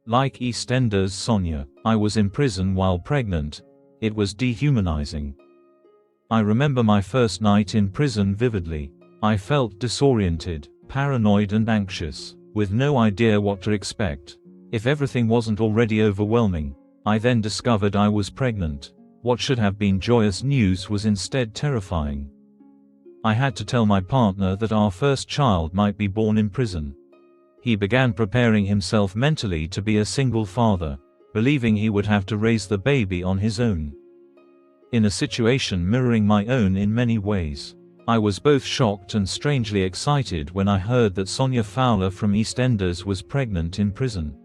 Like EastEnders Sonia, I was in prison while pregnant. It was dehumanizing. I remember my first night in prison vividly. I felt disoriented, paranoid and anxious, with no idea what to expect. If everything wasn't already overwhelming, I then discovered I was pregnant. What should have been joyous news was instead terrifying. I had to tell my partner that our first child might be born in prison. He began preparing himself mentally to be a single father, believing he would have to raise the baby on his own. In a situation mirroring my own in many ways, I was both shocked and strangely excited when I heard that Sonia Fowler from EastEnders was pregnant in prison.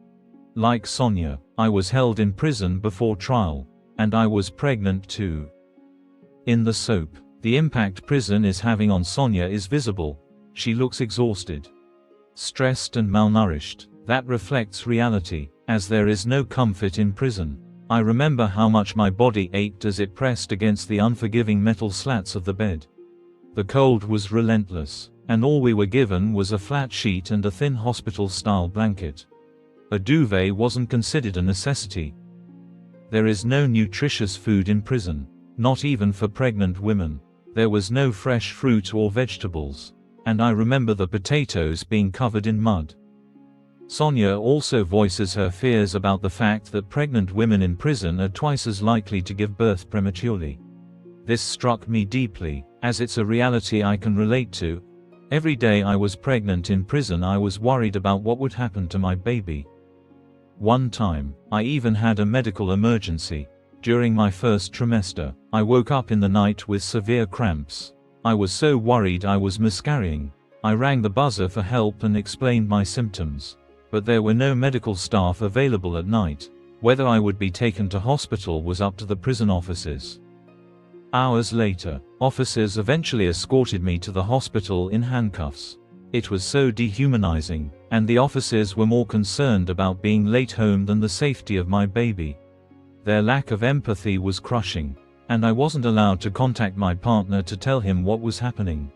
Like Sonia, I was held in prison before trial, and I was pregnant too. In the soap, the impact prison is having on Sonia is visible. She looks exhausted, stressed and malnourished. That reflects reality, as there is no comfort in prison. I remember how much my body ached as it pressed against the unforgiving metal slats of the bed. The cold was relentless, and all we were given was a flat sheet and a thin hospital-style blanket. A duvet wasn't considered a necessity. There is no nutritious food in prison, not even for pregnant women. There was no fresh fruit or vegetables, and I remember the potatoes being covered in mud. Sonia also voices her fears about the fact that pregnant women in prison are twice as likely to give birth prematurely. This struck me deeply, as it's a reality I can relate to. Every day I was pregnant in prison I was worried about what would happen to my baby. One time, I even had a medical emergency. During my first trimester, I woke up in the night with severe cramps. I was so worried I was miscarrying. I rang the buzzer for help and explained my symptoms. But there were no medical staff available at night. Whether I would be taken to hospital was up to the prison officers. Hours later, officers eventually escorted me to the hospital in handcuffs. It was so dehumanizing, and the officers were more concerned about being late home than the safety of my baby. Their lack of empathy was crushing, and I wasn't allowed to contact my partner to tell him what was happening.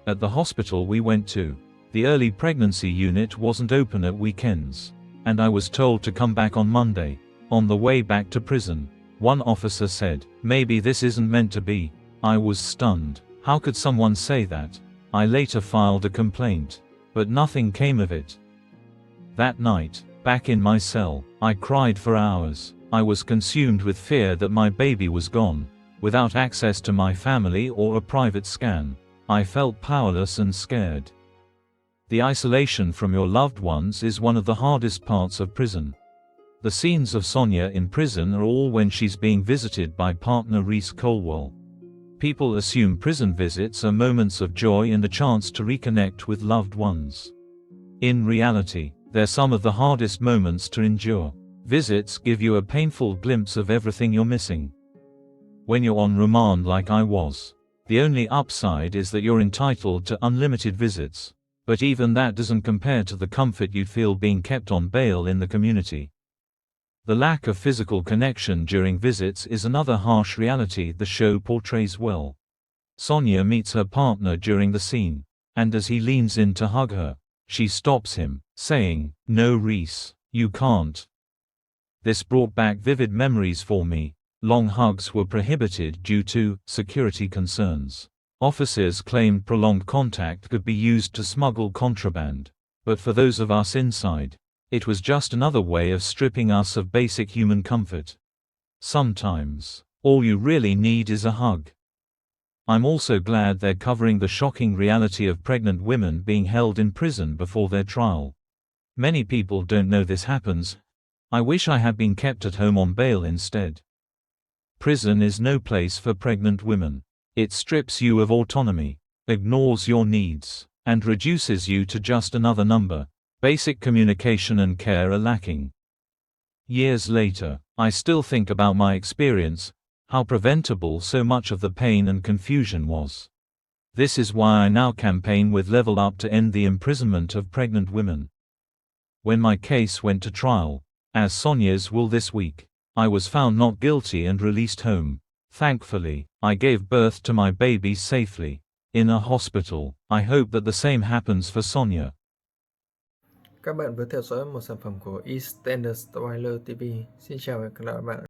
At the hospital we went to, the early pregnancy unit wasn't open at weekends, and I was told to come back on Monday. On the way back to prison, one officer said, "Maybe this isn't meant to be." I was stunned. How could someone say that? I later filed a complaint, but nothing came of it. That night, back in my cell, I cried for hours. I was consumed with fear that my baby was gone. Without access to my family or a private scan, I felt powerless and scared. The isolation from your loved ones is one of the hardest parts of prison. The scenes of Sonia in prison are all when she's being visited by partner Reese Colwell. People assume prison visits are moments of joy and a chance to reconnect with loved ones. In reality, they're some of the hardest moments to endure. Visits give you a painful glimpse of everything you're missing. When you're on remand like I was, the only upside is that you're entitled to unlimited visits. But even that doesn't compare to the comfort you'd feel being kept on bail in the community. The lack of physical connection during visits is another harsh reality the show portrays well. Sonia meets her partner during the scene, and as he leans in to hug her, she stops him, saying, "No, Reese, you can't." This brought back vivid memories for me. Long hugs were prohibited due to security concerns. Officers claimed prolonged contact could be used to smuggle contraband. But for those of us inside, it was just another way of stripping us of basic human comfort. Sometimes, all you really need is a hug. I'm also glad they're covering the shocking reality of pregnant women being held in prison before their trial. Many people don't know this happens. I wish I had been kept at home on bail instead. Prison is no place for pregnant women. It strips you of autonomy, ignores your needs, and reduces you to just another number. Basic communication and care are lacking. Years later, I still think about my experience, how preventable so much of the pain and confusion was. This is why I now campaign with Level Up to end the imprisonment of pregnant women. When my case went to trial, as Sonia's will this week, I was found not guilty and released home. Thankfully, I gave birth to my baby safely, in a hospital. I hope that the same happens for Sonia. Các bạn vừa theo dõi một sản phẩm của EastEnders TV. Xin chào và hẹn gặp lại các bạn.